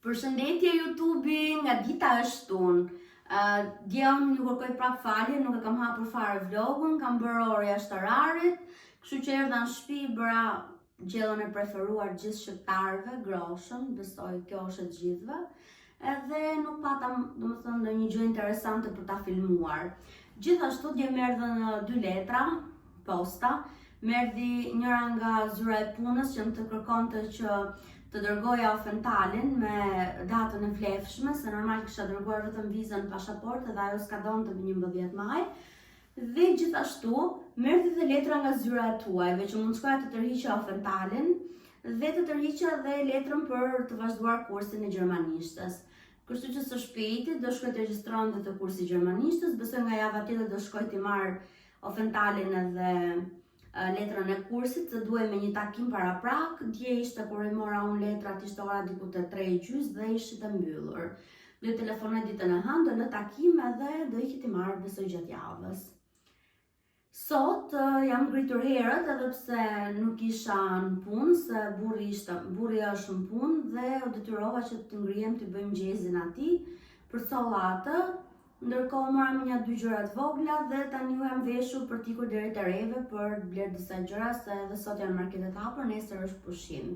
Përshëndetje YouTube, nga dita është unë. Dje unë ju kërkoj prap falje, nuk e kam hapur fare vlogun, kam bërë orë jashtërarit, kështu që erdha në shtëpi, bëra gjellën e preferuar gjithë shqiptarëve, groshën, besoj kjo është e gjithëve, edhe nuk patam, domethënë, ndonjë gjë interesante për ta filmuar. Gjithashtu dje më erdhën 2 letra, posta, më erdhi njëra nga zyra e punës që më të kërkonte që të dërgoja ofentalin me datën e vlefshme, se normal kisha dërguar vetëm vizën, pasaportë dhe ajo s'ka dhënë të 11 maj. Dhe gjithashtu më erdhi dhe letra nga zyra e tuajve që mund shkoja të tërhiqja ofentalin dhe të tërhiqja dhe letrën për të vazhduar kursin e gjermanishtes. Kështu që së shpejti do shkoj të regjistrohem të kursi gjermanishtes, besoj nga java tjetër do shkoj të marr ofentalin edhe letrën e kursit, se duhet me një takim para prak. Dje ishte kur i mora unë letrat, ishte ora diku te 3:30 dhe ishte mbyllur. Do telefonoj ditën e hënë, do në takim edhe do ikit i marrë besoj gjatë javës. Sot jam ngritur herët edhe pse nuk isha në punë, se burri është në punë dhe u detyrova që të ngrihem të bëjmë gjezin atij për collatë. Ndërkohë mora me një 2 gjëra të vogla dhe tani u jam veshur për t'ikur deri te Reve për të bler disa gjëra, se edhe sot janë marketet hapur, nesër është pushim.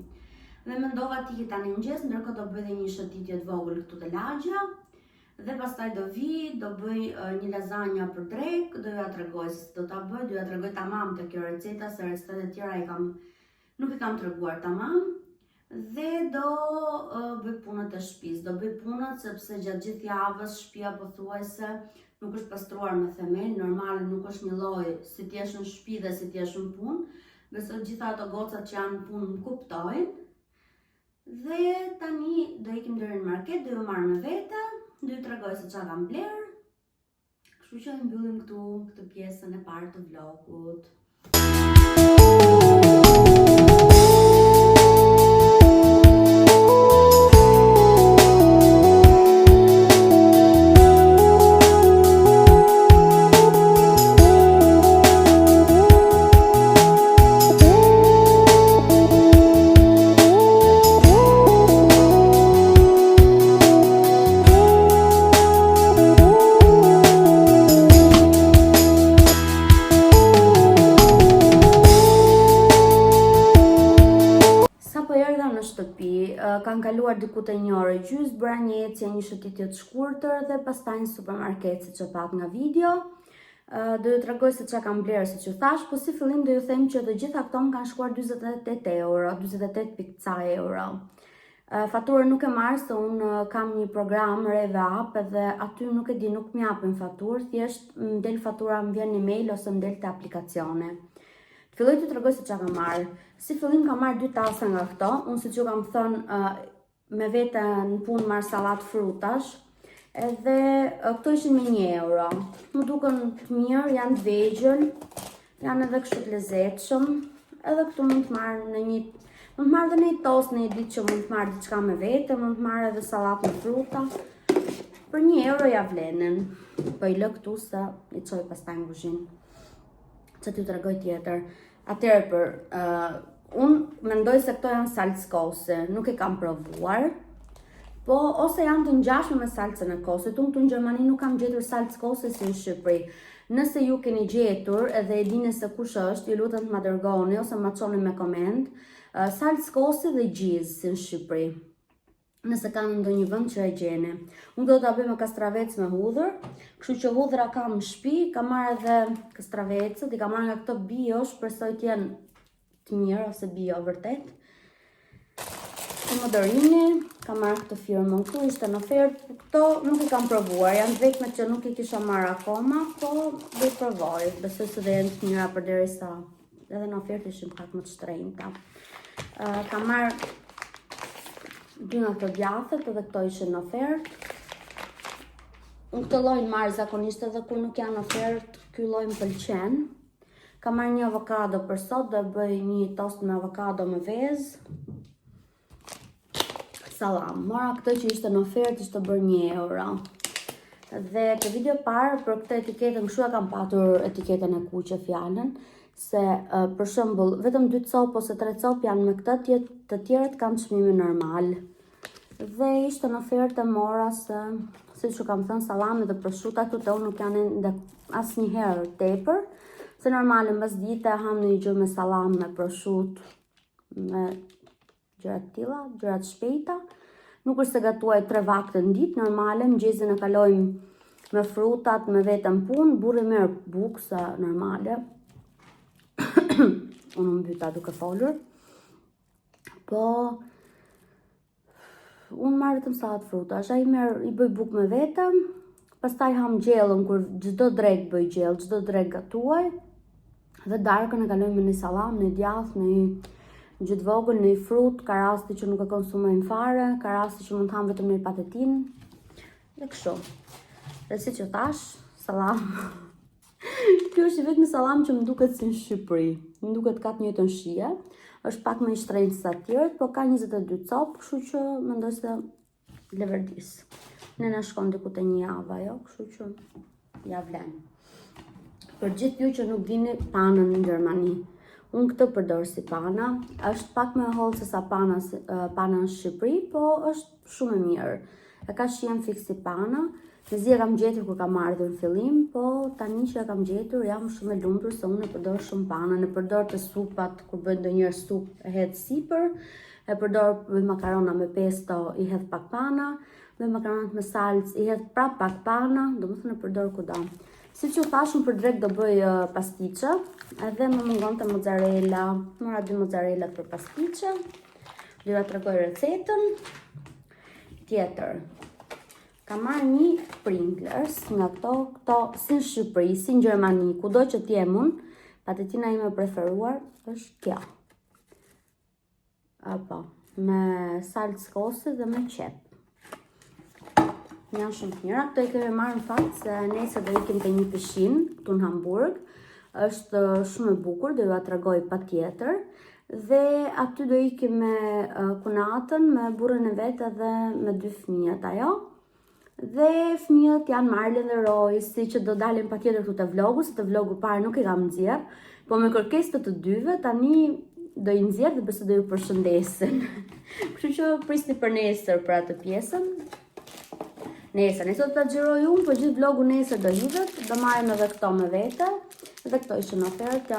Dhe mendova t'i tani mëngjes, ndërkohë do bëj edhe një shëtitje të vogël këtu te lagja dhe pastaj do vi, do bëj një lasagna për drek, do ja tregoj se do ta bëj, do ja tregoj tamam te kjo receta, se recetat e tjera nuk i kam treguar tamam. Dhe do bëj punët e shtëpisë, do bëj punët sepse gjatë gjithë javës shtëpia pothuajse nuk është pastruar me themel, normal nuk është një lloj si ti jesh në shtëpi dhe si ti jesh në punë. Besoj gjitha ato gocat që janë në punë më kuptojnë. Dhe tani do ikim deri në market, do ju marr me vete, do ju tregoj se çfarë kam bler. Kështu që mbyllim këtu këtë pjesën e parë të vlogut. Kanë kaluar diku te 1:30, bëra një ecje, një shëtitje të shkurtër dhe pastaj në supermarket, siç e pat nga video. Do ju tregoj se çka kam bler, siç ju thash, po si fillim do ju them që të gjitha këto më kanë shkuar 48 euro, 48,ca euro. Faturën nuk e marr se unë kam një program Reve App edhe aty nuk e di, nuk më japin faturë, thjesht më del fatura, më vjen email ose më del te aplikacione. Filloj të tregoj se çka kam marr. Si fillim kam marr 2 tasa nga këto. Unë siç ju kam thënë, me vete në punë marr sallatë frutash. Edhe këto ishin me 1 euro. Më duken të mirë, janë të vegjël, janë edhe kështu të lezetshëm. Edhe këtu mund të marr mund të marr edhe një tost në një ditë që mund të marr diçka me vete, mund të marr edhe sallatë me fruta. Për 1 euro ja vlenen. Po i lë këtu se i çoj pastaj në kuzhinë. Që t'ju tregoj tjetër. Atëherë unë mendoj se këto janë salcë kose, nuk e kam provuar, po ose janë të ngjashme me salcën e kosit. Unë këtu në Gjermani nuk kam gjetur salcë kose si në Shqipëri. Nëse ju keni gjetur edhe e dini se kush është, ju lutem të ma dërgoni ose ma çoni me koment, salcë kose dhe gjizë si në Shqipëri. Nëse kanë ndonjë vend që e gjeni. Unë do ta bëj me kastravec me hudhër, kështu që hudhra kam në shtëpi, kam marrë edhe kastravecët, i kam marrë nga këto bio, shpresoj të jenë të mirë ose bio vërtet. Pomodorini, kam marrë këtë firmën këtu, ishte në ofertë, këto nuk i kam provuar, janë të vetme që nuk i kisha marrë akoma, po do i provoj, besoj se dhe janë të mira përderisa edhe në ofertë ishin pak më të shtrenjta. Kam marrë 2 nga këto djathët edhe këto ishin në ofertë. Unë këtë lloj marr zakonisht edhe kur nuk janë në ofertë, ky lloj më pëlqen. Kam marrë një avokado për sot, do bëj një tost me avokado me vezë. Salam. Mora këtë që ishte në ofertë, ishte bërë 1 euro. Dhe të video parë për këtë etiketën, kështu e kam patur etiketën e kuqe fjalën, se për shembull vetëm 2 copë ose 3 copë janë me këtë, të tjerët kanë çmimin normal. Dhe ishte në ofertë mora se, si që kam thënë, salami dhe prosciutto këtu te unë nuk janë asnjëherë tepër, se normale mbas dite ham një gjë me salam, me prosciutto, me gjërat tilla, gjërat shpejta. Nuk është se gatuaj 3 vakte në ditë, normale mëngjesin e kalojmë me frutat, me vetëm punë, burri merr bukë sa normale. Unë më mbyta duke folur. Po unë marrë vetëm sallat frutash, ai i bëj bukë me vetëm, pastaj ham gjellën kur çdo drekë bëj gjellë, çdo drekë gatuaj, dhe darkën e kaloj me një salam, një djath, një gjë të vogël, një frut, ka raste që nuk e konsumojmë fare, ka raste që mund të ham vetëm një patetinë, dhe kështu. Dhe si që thash, salam. Kjo është vetëm salam që më duket si në Shqipëri, më duket ka të njëjtën shije. Është pak më i shtrenjtë sa të tjerët, po ka 22 copë, kështu që mendoj se leverdis. Ne na shkon diku te 1 javë ajo, kështu që ja vlen. Për gjithë ju që nuk dini panën në Gjermani, unë këtë përdor si pana, është pak më e hollë se sa pana në Shqipëri, po është shumë e mirë. E ka shijen fix si pana. Mezi e kam gjetur kur kam ardhur në fillim, po tani që e kam gjetur jam shumë e lumtur se unë e përdor shumë panën, e përdor të supat, kur bëj ndonjëherë supë e hedh sipër, e përdor me makarona me pesto, i hedh pak pana, me makaronat me salcë, i hedh prap pak pana, domethënë e përdor kudo. Siç ju thashun për drek do bëj pastiçe, edhe më mungonte mozzarella, mora 2 mozzarellat për pastiçe. Do ja tregoj recetën. Tjetër. Kam marrë një Pringles nga këto si në Shqipëri, si në Gjermani, kudo që t'jem unë, patetina ime preferuar është kjo. Apo, me salcë kose dhe me qep. Janë shumë të mira, këto i kemi marrë në fakt se nesër do ikim te një pishinë këtu në Hamburg. Është shumë e bukur, do ju a tregoj patjetër. Dhe aty do ikim me kunatën, me burrin e vet edhe me 2 fëmijët ajo. Dhe fëmijët janë Marlin dhe Roy, si që do dalin patjetër këtu te vlogu, se te vlogu parë nuk i kam nxjerr, po me kërkesë të dyve tani do i nxjerr dhe besoj do ju përshëndesin. Kështu që prisni për nesër për atë pjesën. Nesër do ta xhiroj unë, po gjithë vlogu nesër do hidhet, do marrim edhe këto me vete. Dhe këto ishin ofertë,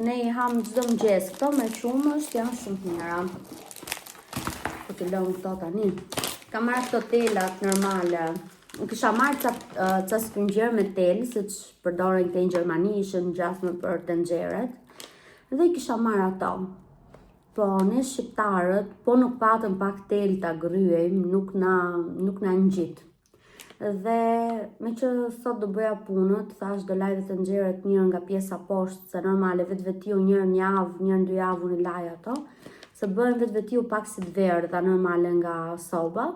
ne i ham çdo mëngjes këto me qumësht, janë shumë të mira. Po të lëm këto tani. Kam marrë këto telat normale. Unë kisha marrë ca spëngjer me tel, siç përdoren këte në Gjermani, ishin ngjashme për tenxheret. Dhe i kisha marrë ato. Po ne shqiptarët, po nuk patëm pak tel ta gryejmë, nuk na ngjit. Dhe me që sot do bëja punët, thash do laj dhe tenxheret njërë nga pjesa poshtë, se normale vetvetiu njërë një javë, njërë në 2 javë unë i laj ato, se bëhen vetvetiu pak si të verdha normale nga soba.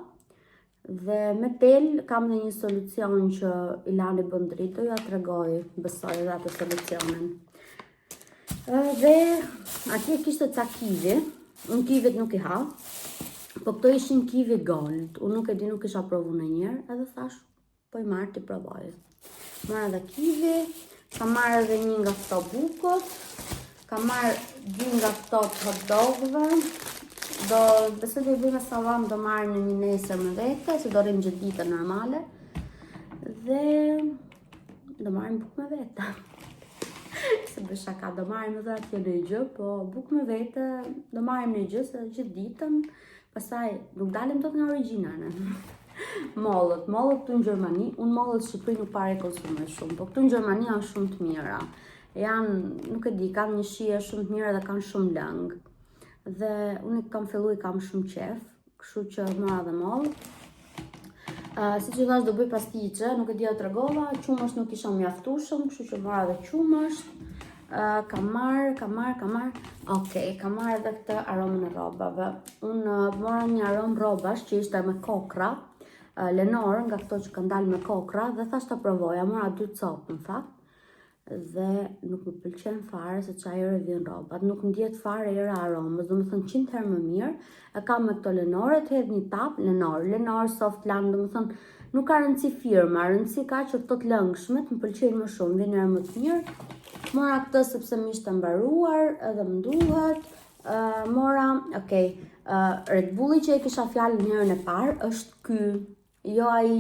Dhe me tel kam dhe një solucion që i lani bën dritë, do ja tregoj, besoj edhe atë solucionin. Dhe atje kishte ca kivi, unë kivit nuk i ha, po këto ishin kivi gold, unë nuk e di, nuk isha provu në njerë, edhe thash, po i marrë t'i provoj. Marrë edhe kivi, kam marrë edhe një nga këto bukët, kam marrë 2 nga këto hot dogëve, besoj do i bëj me salam, do marrë në një nesër me vete, se do rrim gjithë ditën normale, dhe do marrim bukë me vete. Se bëj shaka, do marrim edhe atje në gjë, po bukë me vete, do marrim një gjë, se gjithë ditën, pastaj nuk dalim tot nga origjina, ne. Mollët këtu në Gjermani, unë mollët Shqipëri nuk pare konsumoj shumë, po këtu në Gjermani janë shumë të mira. Janë, nuk e di, kanë një shije shumë të mira dhe kanë shumë lëngë. Dhe unë kam shumë qef, kështu që mora dhe mollë. Si që thash do bëj pastiqe, nuk e di a tregova, qumësht nuk isha mjaftueshëm, kështu që mora dhe qumësht. Kam marrë. Okej, kam marrë edhe këtë aromën e robave. Unë mora një aromë robash që ishte me kokra, Lenor, nga këto që kanë dalë me kokra, dhe thash ta provoja, mora 2 copë në fakt. Dhe nuk më pëlqen fare se çaj ere vjen robat, nuk ndjet fare era aromës, domethënë 100 herë më mirë. E kam me këto Lenoret, hedh një tap, Lenor Softland, domethënë nuk ka rëndësi firma, rëndësi ka që këto të lëngshmet më pëlqejnë më shumë, vjen era më të mirë. Mora këtë sepse më ishte mbaruar, edhe më duhet. Red Bulli që e kisha fjalën herën e parë është ky, jo ai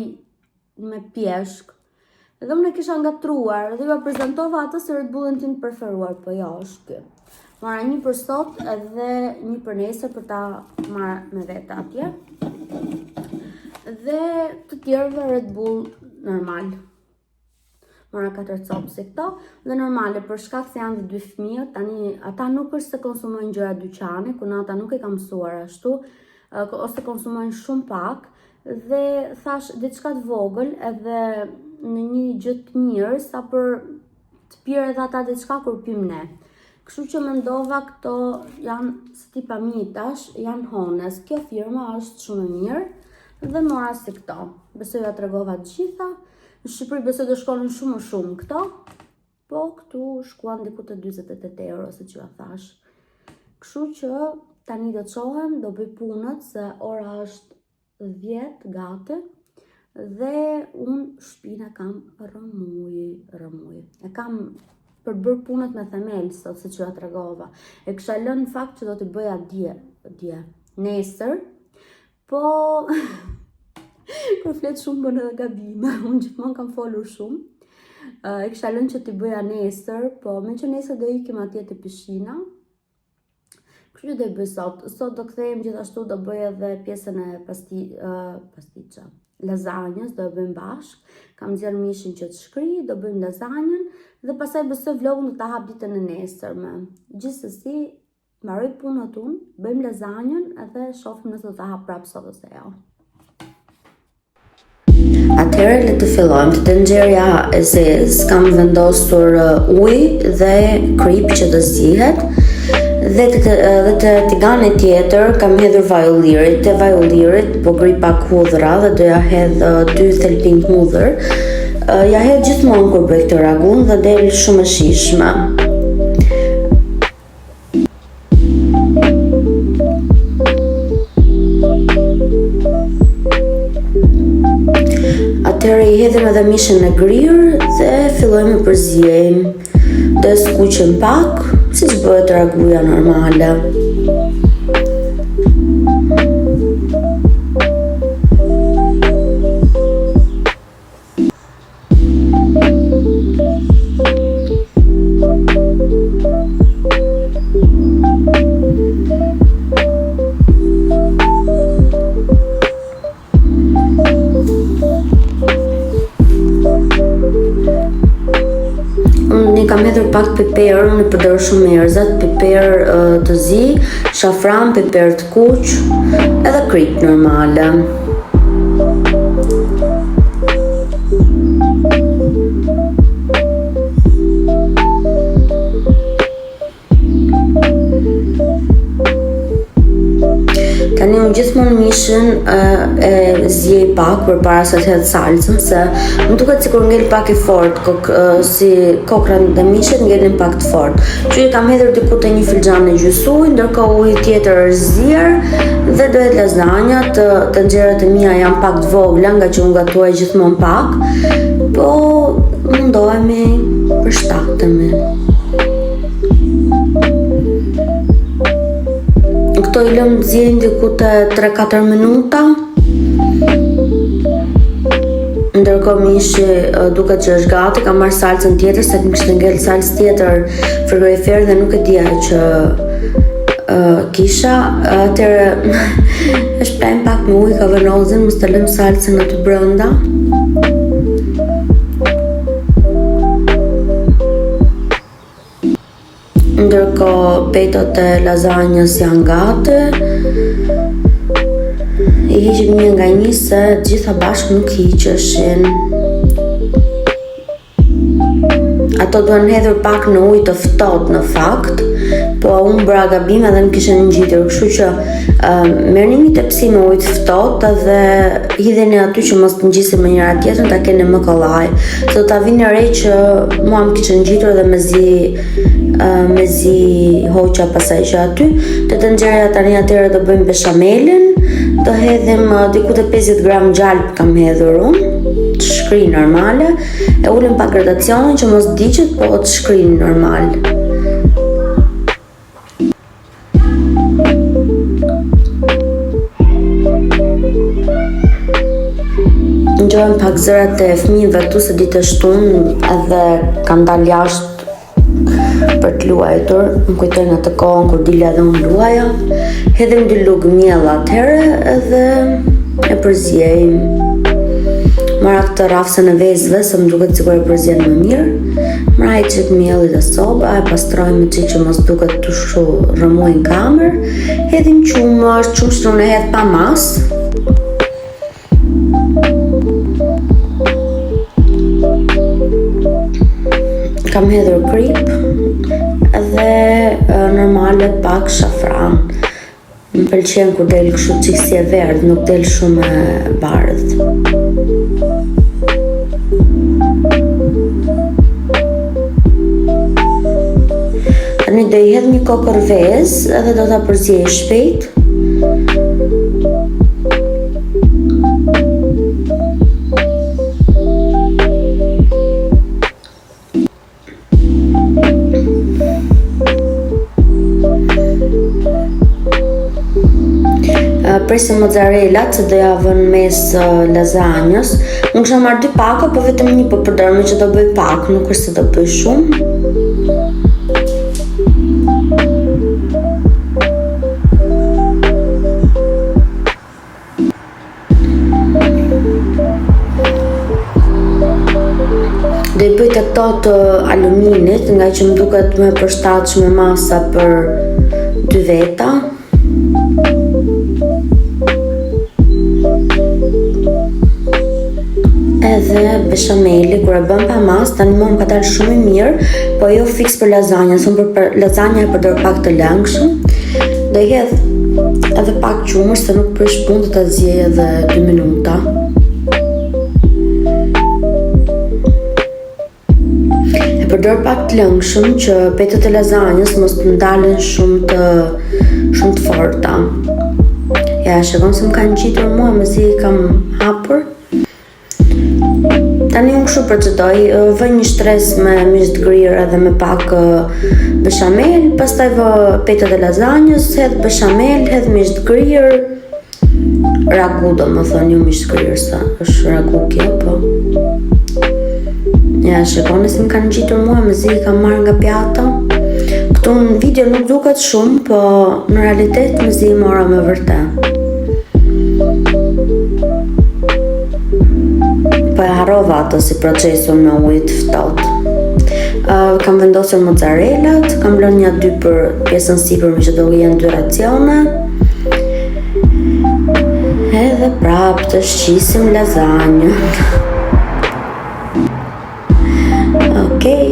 me pjeshk. Edhe unë e kisha ngatruar dhe ju prezantova atë si Red Bullin tim të preferuar, po jo, është ky. Mora një për sot edhe një për nesër për ta marrë me vete atje. Dhe të tjerëve Red Bull normal. Mora 4 copë si këto dhe normale për shkak se janë dhe 2 fëmijë, tani ata nuk është se konsumojnë gjëra dyqani, ku ata nuk e kam mësuar ashtu, ose konsumojnë shumë pak dhe thash diçka të vogël edhe në një gjë të mirë sa për të pirë edhe ata diçka kur pim ne. Kështu që mendova këto janë si tipa mitash, janë Honest. Kjo firma është shumë e mirë dhe mora si këto. Besoj ja tregova të gjitha. Në Shqipëri besoj do shkonin shumë më shumë këto, po këtu shkuan diku te 48 euro, siç ju thash. Kështu që tani do të çohem, do bëj punët se ora është 10 gati dhe unë shtëpinë kam rrëmuj. E kam për bërë punët me themel sot, siç ju tregova. E kisha lënë në fakt që do t'i bëja dje, nesër, po kur flet shumë bën edhe gabime, unë gjithmonë kam folur shumë. E kisha lënë që t'i bëja nesër, po me që nesër do ikim atje te pishina. Kështu do e bëj sot. Sot do kthehem gjithashtu, do bëj edhe pjesën e pastiça. Lazanjës do e bëjmë bashkë. Kam nxjerr mishin që të shkri, do bëjmë lazanjën dhe pastaj besoj vlogun do ta hap ditën e nesërme. Gjithsesi, mbaroj punët unë, bëjmë lazanjën edhe shohim nëse do ta hap prapë sot ose jo. Atëherë le të fillojmë. Të tenxherja e zezë kam vendosur ujë dhe krip që të zihet. Dhe të tigane tjetër kam hedhur vaj ullirit. Te vaj ullirit po grij pak hudhra dhe do ja hedh 2 thelping hudhër. Ja hedh gjithmonë kur bëj këtë ragun dhe del shumë e shijshme. Atëherë i hedhim edhe mishin e grirë dhe fillojmë të përziejmë. Do e skuqem pak, siç bëhet raguja normale. Kam hedhur pak piper, unë përdor shumë erëzat, piper të zi, shafran, piper të kuq, edhe krip normale. Tani unë gjithmonë mishin e zjej pak përpara se të hedh salcën, se më duket sikur ngel pak i fortë, si kokra dhe mishin ngelin pak të fortë. Që i kam hedhur diku te 1 filxhan e gjys ujë, ndërkohë uji tjetër është zier dhe do et lazanja. Të nxjerrat e mia janë pak të vogla, nga që unë gatuaj gjithmonë pak, po mundohemi për shtatemi. Këto i lëm të zjejnë diku të 3-4 minuta. Ndërkohë mishi duket që është gati, kam marrë salcën tjetër, se më kishte ngel salcë tjetër frigorifer dhe nuk e dija që kisha. Atëherë e shprehim pak me ujë kavanozën, mos të lëm salcën aty brenda. Ndërkohë petot e lazanjës janë gati. I hiqim një nga një se gjitha bashkë nuk hiqeshin. Ato duhen hedhur pak në ujë të ftohtë në fakt, po unë bëra gabim edhe nuk kishin ngjitur, kështu që merrni një tepsi me ujë të ftohtë dhe hidheni aty që mos të ngjisin me njëra tjetrën, ta keni më kollaj. Do ta vini re që mua më kishin ngjitur dhe me zi hoqa pasaj që aty. Të nxjerrja tani atëherë do bëjmë beshamelin. Do hedhim diku te 50 gram gjalp kam hedhur unë, të shkri normale. E ulim pak gradacionin që mos diqet, po të shkri normal. ngjojnë pak zërat e fëmijëve këtu se ditë shtunë edhe kanë dalë jashtë për të luajtur. Më kujtojnë atë kohën kur dilja edhe unë luaja. Hedhim dy lugë miell atëherë edhe e përzjejmë. Mara këtë rafsën e vezëve se më duket sikur e përzjen më mirë. Mra i qik miellit e soba, e pastrojmë me që mos duket të shu rëmuj në kamer. Hedhim qumë, është qumë që unë e hedh pa mas. Kam hedhur krip edhe normale pak shafran. Më pëlqen kur del kështu qik si e verdh, nuk del shumë e bardh. Tani do i hedh një kokër vezë edhe do ta përzjej shpejt. Presë mozzarellat që do ja vën mes lazanjës. Unë kisha marrë 2 paka, po vetëm një po përdor, me që do bëj pak, nuk është se do bëj shumë. Do i bëj të këto të aluminit, nga që më duket më përshtatshme masa për 2 veta. Edhe beshameli, kur e bëm pa mas, tani më ka dalë shumë i mirë, po jo fiks për lazanjën, unë për lazanjën e përdor pak të lëngshëm. Do i hedh edhe pak qumër, se nuk prish punë, do ta zjej edhe 2 minuta. E përdor pak të lëngshëm që petët e lazanjës mos të ndalen shumë të forta. Ja, shikon se më kanë gjitur mua, mezi kam hapur. Tani unë kështu procedoj, vë një shtres me mish të grirë edhe me pak beshamel, pastaj vë petët e lazanjës, hedh beshamel, hedh mish të grirë, ragu do më thënë, jo mish të grirë, sa është ragu kjo, po. Ja, shikoni se më kanë gjitur mua, mezi i kam marrë nga pjata. Këtu në video nuk duket shumë, po në realitet mezi i mora me vërtet. Po e harrova ato si procesun me ujë të ftohtë. Kam vendosur mozzarellat, kam lënë një 2 për pjesën sipër, me që do jenë 2 racione. Edhe prap të shqisim lazanjën. Okej.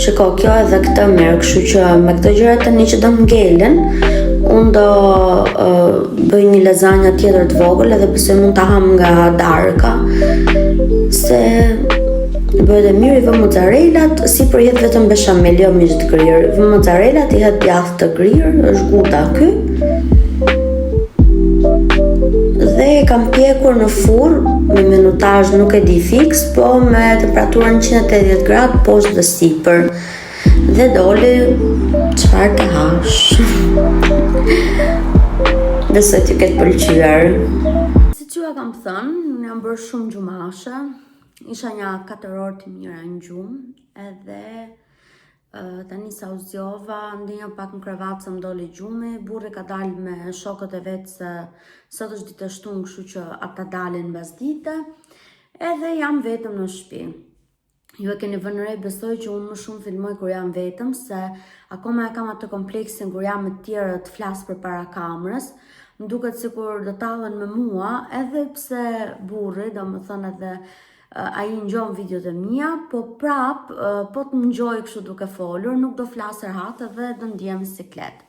Shiko, kjo edhe këtë merë, kështu që me këtë gjërat tani që do m'ngelen, unë do bëj një lazanja tjetër të vogël, edhe pse mund ta ham nga darka, se bëhet e mirë. I vë mozzarellat, sipër jet vetëm beshamel, jo mish të grirë. I vë mozzarellat, i hedh djathë të grirë, është guta ky. Dhe e kam pjekur në furrë me minutazh nuk e di fiks, po me temperaturën 180 gradë poshtë dhe sipër. Dhe doli çfarë të hash. Besoj t'ju ketë pëlqyer. Si që ja kam thënë, unë jam bërë shumë gjumashe. Isha një 4 orë të mira në gjumë, edhe tani sa u zgjova, ndjenja pak në krevat se më doli gjumi. Burri ka dalë me shokët e vetë se sot është ditë e shtunë, kështu që ata dalin mbas dite, edhe jam vetëm në shtëpi. Ju e keni vënë re, besoj që unë më shumë filmoj kur jam vetëm, se akoma e kam atë kompleksin kur jam me të tjerë të flas përpara kamerës. Më duket sikur do tallen me mua, edhe pse burri, domethënë edhe ai ngjon videot e mia, po prap po të ngjoj kështu duke folur, nuk do flas rehat edhe do ndjem siklet.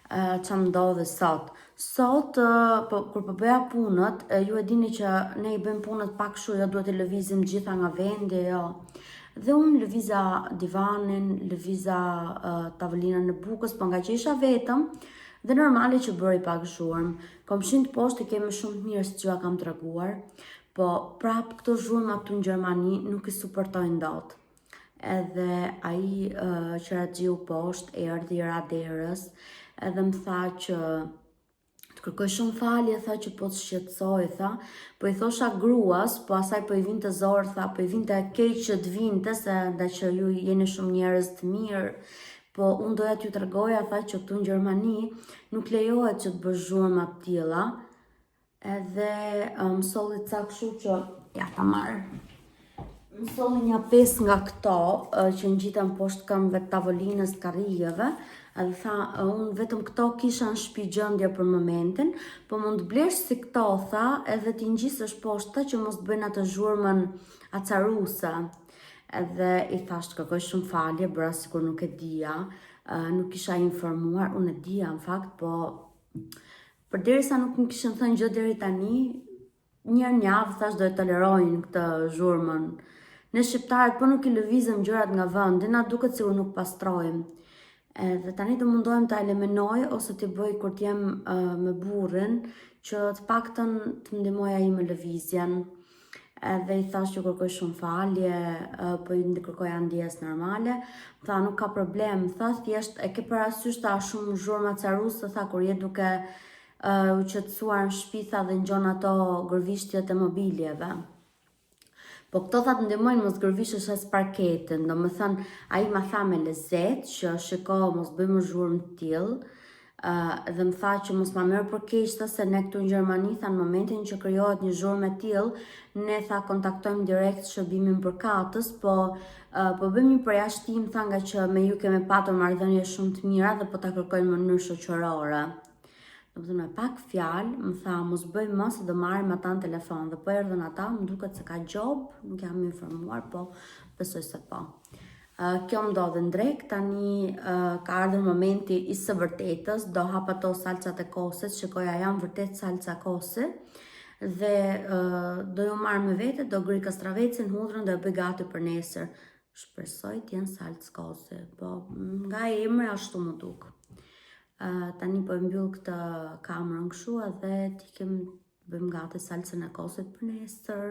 Ç'a ndodhi sot? Sot, kur po bëja punët, ju e dini që ne i bëjmë punët pak kështu, jo duhet të lëvizim gjitha nga vendi, jo. Dhe unë lëviza divanin, lëviza tavolinën e bukës, po nga që isha vetëm, dhe normali që bëri pak zhurmë. Komshin të poshtë i kemi shumë të mirë, si që ja kam treguar. Po prap këto zhurma këtu në Gjermani nuk i suportojnë dot. Edhe ai që Gjiu poshtë erdhi raderës edhe më tha që të kërkoj shumë falje, tha që po të shqetësoj, tha, po i thosha gruas, po asaj po i vinte zor, tha, po i vinte keq që të vinte, se nda që ju jeni shumë njerëz të mirë, po unë doja t'ju tregoja, tha, që këtu në Gjermani nuk lejohet që të bësh zhurma të tilla, edhe mësolli ca kështu që ja ta marr. Mësolli një 5 nga këto që ngjiten poshtë këmbëve të tavolinës të karrijeve, edhe tha, unë vetëm këto kisha në shtëpi gjendje për momentin, po mund të blesh si këto, tha, edhe t'i ngjisësh poshtë që mos të bëjnë atë zhurmën acaruse. Edhe i thash të kërkoj shumë falje, bëra sikur nuk e dija, nuk isha informuar, unë e dija në fakt, po përderisa nuk më kishin thënë gjë deri tani, një javë thash do e tolerojnë këtë zhurmën. Ne shqiptarët po nuk i lëvizëm gjërat nga vendi, na duket sikur nuk pastrojmë. Edhe tani do mundohem ta eliminoj ose t'i bëj kur t'jem me burrin që të paktën të ndihmoj ai me lëvizjen. Edhe i thash që kërkoj shumë falje, po i kërkoja ndjes normale. Tha nuk ka problem, tha thjesht e ke parasysh ta shumë zhurma caruse, tha kur je duke u qetësuar në shtëpi, tha dhe ngjon ato gërvishtjet e mobiljeve. Po këto tha të ndihmojnë mos gërvishësh as parketin, domethënë ai ma tha me lezet që shiko mos bëjmë zhurmë të tillë, dhe më tha që mos ma merr për keq, se ne këtu në Gjermani tha në momentin që krijohet një zhurmë e tillë, ne tha kontaktojmë direkt shërbimin përkatës, po bëjmë një përjashtim, tha, nga që me ju kemi patur marrëdhënie shumë të mira dhe po ta kërkojmë në mënyrë shoqërore. Domethënë me pak fjalë, më tha mos bëj më se do marrim ata në telefon, dhe po erdhën ata, më duket se ka job, nuk jam informuar, po besoj se po. Kjo ndodhi drejt, tani ka ardhur momenti i së vërtetës, do hap ato salcat e kosit, shikoja janë vërtet salca kosi, dhe do ju marr me vete, do gri kastravecin, hudhrën, do e bëj gati për nesër. Shpresoj t'jenë salcë kosi, po nga emri ashtu më duk. Tani po e mbyll këtë kamerën kështu edhe t'ikem bëjmë gati salcën e kosit për nesër.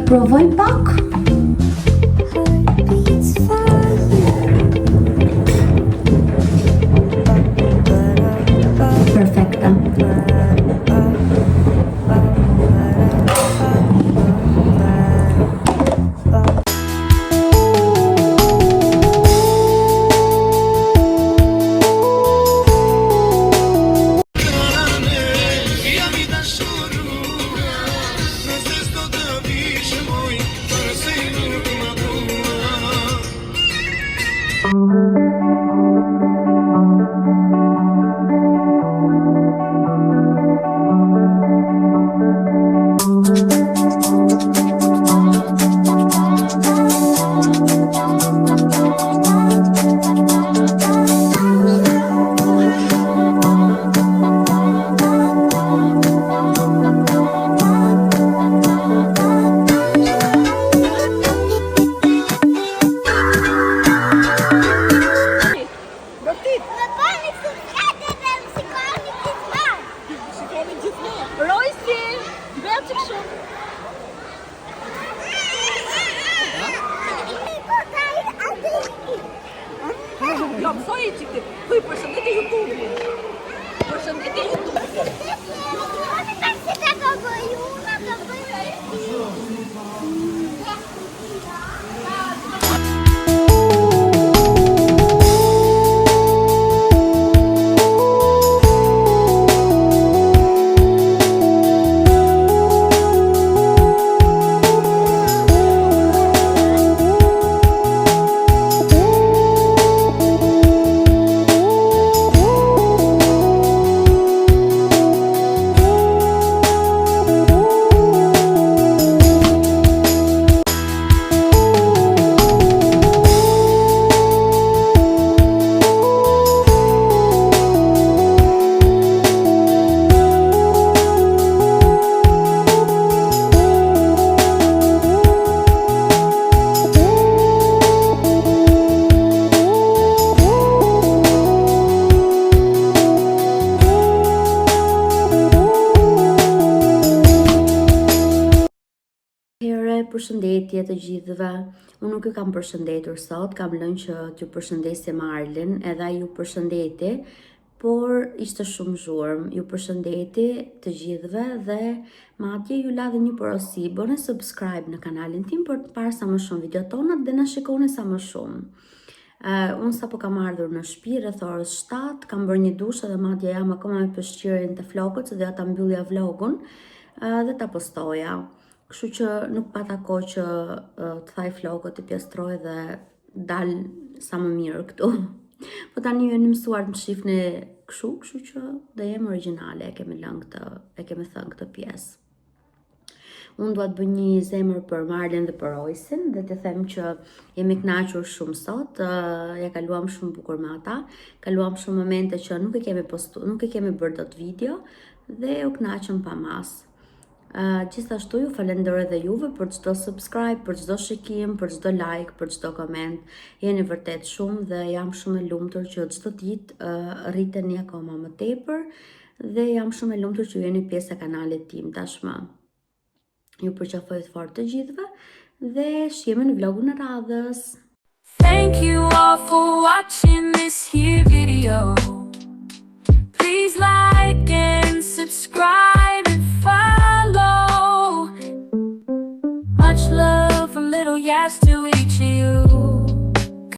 Provoj pak. Perfekta. Shpejt që këtë. Thuj, përshëndetje YouTube-in. Përshëndetje YouTube. Përshëndetje të gjithëve. Unë nuk ju kam përshëndetur sot, kam lënë që t'ju përshëndesje Marlin, edhe ai ju përshëndeti, por ishte shumë zhurmë. Ju përshëndeti të gjithëve dhe madje ju la dhe një porosi, bëni subscribe në kanalin tim për të parë sa më shumë video tonat dhe na shikoni sa më shumë. Unë sapo kam ardhur në shtëpi rreth orës 7, kam bërë një dush edhe madje jam akoma me peshqirin të flokët, se doja ta mbyllja vlogun dhe ta postoja. Kështu që nuk pata kohë që të thaj flokët, të pjestroj dhe dal sa më mirë këtu. Po tani ju e në mësuar të më shifni kështu që dhe jem originale, e kemi thënë këtë pjesë. Unë duat bëj një zemër për Marlin dhe për Roysin dhe të them që jemi kënaqur shumë sot, ja kaluam shumë bukur me ata, kaluam shumë momente që nuk e kemi bërë dot video dhe u kënaqëm pa mas. Gjithashtu ju falenderoj dhe juve për çdo subscribe, për çdo shikim, për çdo like, për çdo koment. Jeni vërtet shumë dhe jam shumë e lumtur që çdo ditë rriteni akoma më tepër dhe jam shumë e lumtur që jeni pjesë e kanalit tim tashmë. Ju përqafoj fort të gjithëve dhe shihemi në vlogun e radhës. Thank you all for watching this here video. Please like and subscribe and follow. Much love from Little Yas to each of you.